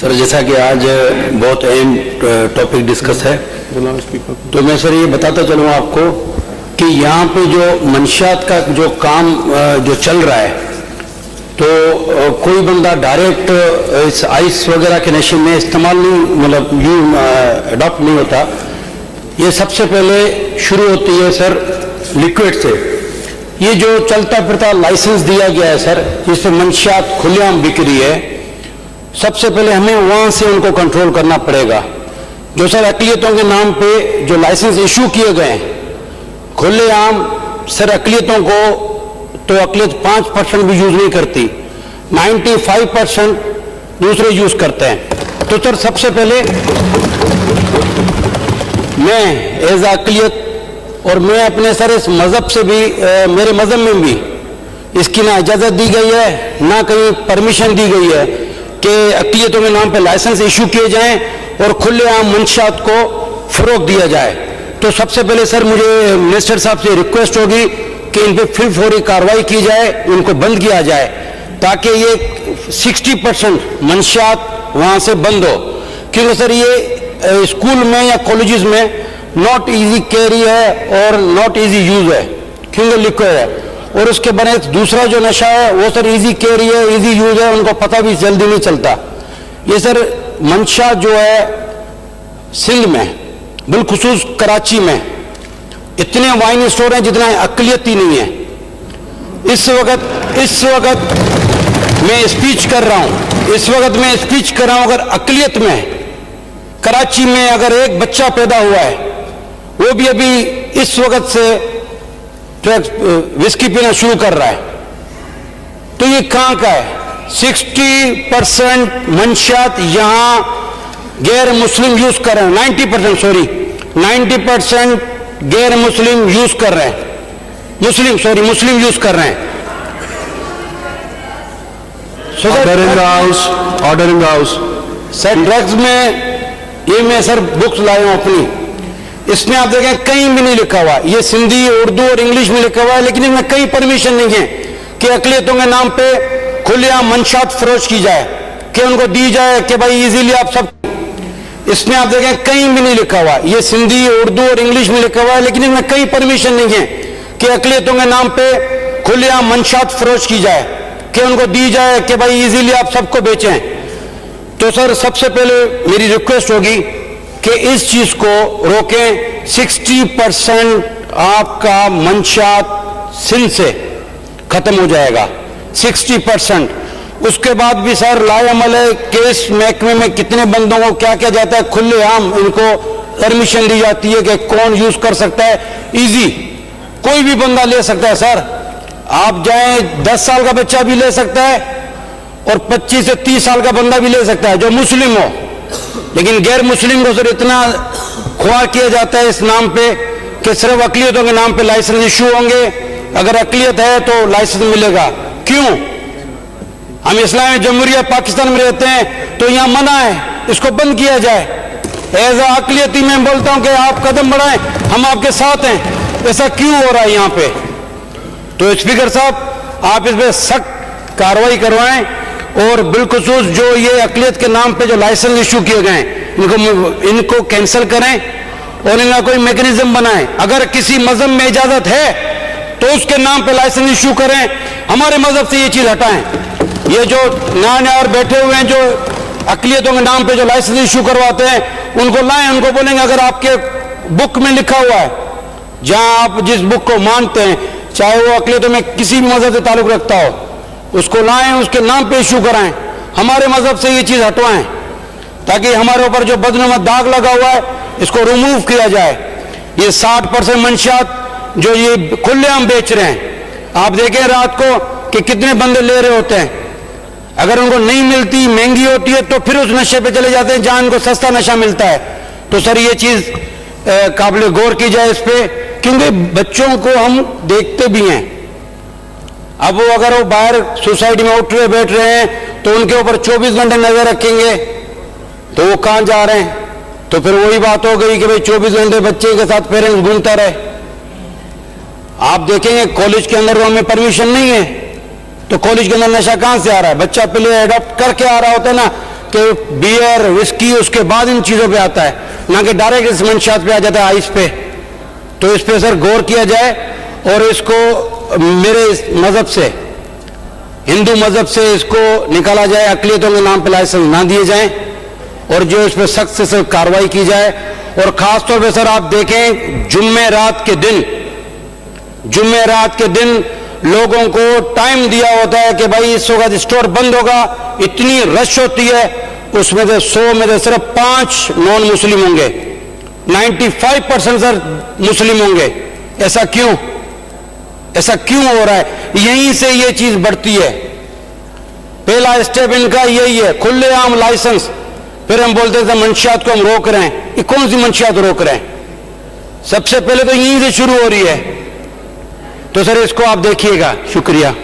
Sir जैसा कि आज बहुत अहम टॉपिक डिस्कस है, तो मैं सर ये बताता चलूँ आपको कि यहाँ पे जो मंशियात का जो काम जो चल रहा है, तो कोई बंदा डायरेक्ट इस आइस वगैरह के नशे में इस्तेमाल नहीं, मतलब यूँ अडॉप्ट नहीं होता। ये सबसे पहले शुरू होती है सर लिक्विड से। ये जो चलता फिरता लाइसेंस दिया गया है सर, जिससे मंशियात खुलेआम बिक रही है, सबसे पहले हमें वहाँ से उनको कंट्रोल करना पड़ेगा। जो सर अक़लियतों के नाम पे जो लाइसेंस इशू किए गए हैं खुलेआम, सर अक़लियतों को तो अक़लियत 5% भी यूज़ नहीं करती, 95% दूसरे यूज़ करते हैं। तो सर सबसे पहले मैं एज अक़लियत, और मैं अपने सर इस मज़हब से भी, मेरे मज़हब में भी इसकी ना इजाज़त दी गई है, ना कहीं परमिशन दी गई है कि अक़लियतों के नाम पे लाइसेंस इशू किए जाएं और खुलेआम मंशियात को फ़रोग़ दिया जाए। तो सबसे पहले सर मुझे मिनिस्टर साहब से रिक्वेस्ट होगी कि इन पर फिर फौरी कार्रवाई की जाए, उनको बंद किया जाए, ताकि ये 60% मंशियात वहाँ से बंद हो। क्योंकि सर ये स्कूल में या कॉलेजेस में नॉट इजी कैरी है और नॉट इजी यूज़ है, क्योंकि लिक्विड है। और उसके बने दूसरा जो नशा है वो सर इजी कैरी है, इजी यूज़ है, उनको पता भी जल्दी नहीं चलता। ये सर मंशा जो है सिंध में, बिलखुसूस कराची में इतने वाइन स्टोर हैं जितना अक़लियत ही नहीं है। इस वक्त मैं स्पीच कर रहा हूं, अगर अक़लियत में कराची में अगर एक बच्चा पैदा हुआ है, वो भी अभी इस वक्त से विस्की पीना शुरू कर रहा है, तो ये कहां का है? 60% मंशियात यहां गैर मुस्लिम यूज कर रहे हैं, 90% गैर मुस्लिम यूज कर रहे हैं, मुस्लिम यूज कर रहे हैं। Order in the house. Sir drugs में ये मैं सर बुक्स लाया हूं अपनी, इसमें आप देखें कहीं भी नहीं लिखा हुआ, ये सिंधी, उर्दू और इंग्लिश में लिखा हुआ है, लेकिन इसमें कहीं परमिशन नहीं है कि अक़लियतों के नाम पे खुलेआम मंशियात फरोश की जाए, कि उनको दी जाए कि भाई इजीली आप सब। इसमें आप देखें कहीं भी नहीं लिखा हुआ, ये सिंधी, उर्दू और इंग्लिश में लिखा हुआ है, लेकिन इसमें कहीं परमिशन नहीं है कि अक़लियतों के नाम पे खुलेआम मंशियात फरोश की जाए, कि उनको दी जाए कि भाई इजीली आप सबको बेचें। तो सर सबसे पहले मेरी रिक्वेस्ट होगी कि इस चीज को रोकें। 60% आपका मंशियात सिंध से खत्म हो जाएगा, 60%। उसके बाद भी सर लाएअमल है, केस महकमे में कितने बंदों को क्या क्या जाता है, खुलेआम इनको परमिशन दी जाती है कि कौन यूज कर सकता है। इजी कोई भी बंदा ले सकता है सर, आप जाएं 10 साल का बच्चा भी ले सकता है और 25 से 30 साल का बंदा भी ले सकता है जो मुस्लिम हो। लेकिन गैर मुस्लिम को सर इतना ख्वार किया जाता है इस नाम पे कि सिर्फ अक़लियतों के नाम पे लाइसेंस इशू होंगे, अगर अक़लियत है तो लाइसेंस मिलेगा। क्यों? हम इस्लामी जमहूरिया पाकिस्तान में रहते हैं तो यहां मना है, इसको बंद किया जाए। एज अक़लियती मैं बोलता हूं कि आप कदम बढ़ाएं, हम आपके साथ हैं। ऐसा क्यों हो रहा है यहाँ पे? तो स्पीकर साहब आप इस पर सख्त कार्रवाई करवाएं और बिलखुसूस जो ये अक़लियत के नाम पे जो लाइसेंस इशू किए गए हैं इनको कैंसिल करें और इनका कोई मैकेनिज्म बनाएं। अगर किसी मजहब में इजाजत है तो उसके नाम पे लाइसेंस इशू करें, हमारे मजहब से ये चीज हटाएं। ये जो नया और बैठे हुए हैं जो अक़लियतों के नाम पे जो लाइसेंस इशू करवाते हैं, उनको लाएं, उनको बोलेंगे अगर आपके बुक में लिखा हुआ है, जहां आप जिस बुक को मानते हैं, चाहे वो अक़लियतों में किसी भी मजहब से ताल्लुक रखता हो, उसको लाएं, उसके नाम पे इशू कराएं, हमारे मजहब से ये चीज हटवाएं, ताकि हमारे ऊपर जो बदनुमा दाग लगा हुआ है इसको रिमूव किया जाए। ये 60% मंशियात जो ये खुलेआम बेच रहे हैं, आप देखें रात को कि कितने बंदे ले रहे होते हैं। अगर उनको नहीं मिलती, महंगी होती है, तो फिर उस नशे पे चले जाते हैं जहां उनको सस्ता नशा मिलता है। तो सर ये चीज काबिल गौर की जाए इस पे, क्योंकि बच्चों को हम देखते भी हैं। अब वो अगर वो बाहर सोसाइटी में उठ रहे बैठ रहे हैं तो उनके ऊपर 24 घंटे नजर रखेंगे, तो वो कहां जा रहे हैं? तो फिर वही बात हो गई कि भाई 24 घंटे बच्चे के साथ पेरेंट्स घूमता रहे। आप देखेंगे कॉलेज के अंदर हमें परमिशन नहीं है, तो कॉलेज के अंदर नशा कहां से आ रहा है? बच्चा पहले अडॉप्ट करके आ रहा होता है ना, कि बियर विस्की उसके बाद इन चीज़ों पे आता है, ना कि डायरेक्ट इस मंशियात पे आ जाता है आइस पे। तो इस पे सर गौर किया जाए और इसको मेरे मज़हब से, हिंदू मज़हब से इसको निकाला जाए, अक़लियतों के नाम पे लाइसेंस ना दिए जाएं और जो इस पर सख्त से सख्त कार्रवाई की जाए। और ख़ास तौर पे सर आप देखें जुम्मेरात के दिन लोगों को टाइम दिया होता है कि भाई इस वक्त स्टोर बंद होगा, इतनी रश होती है, उसमें से 100 में से सिर्फ 5 नॉन मुस्लिम होंगे, 95% सर मुस्लिम होंगे। ऐसा क्यों हो रहा है? यहीं से ये चीज बढ़ती है। पहला स्टेप इनका यही है, खुलेआम लाइसेंस। फिर हम बोलते थे मंशियात को हम रोक रहे हैं। ये कौन सी मंशियात रोक रहे हैं? सबसे पहले तो यहीं से शुरू हो रही है। तो सर इसको आप देखिएगा। शुक्रिया।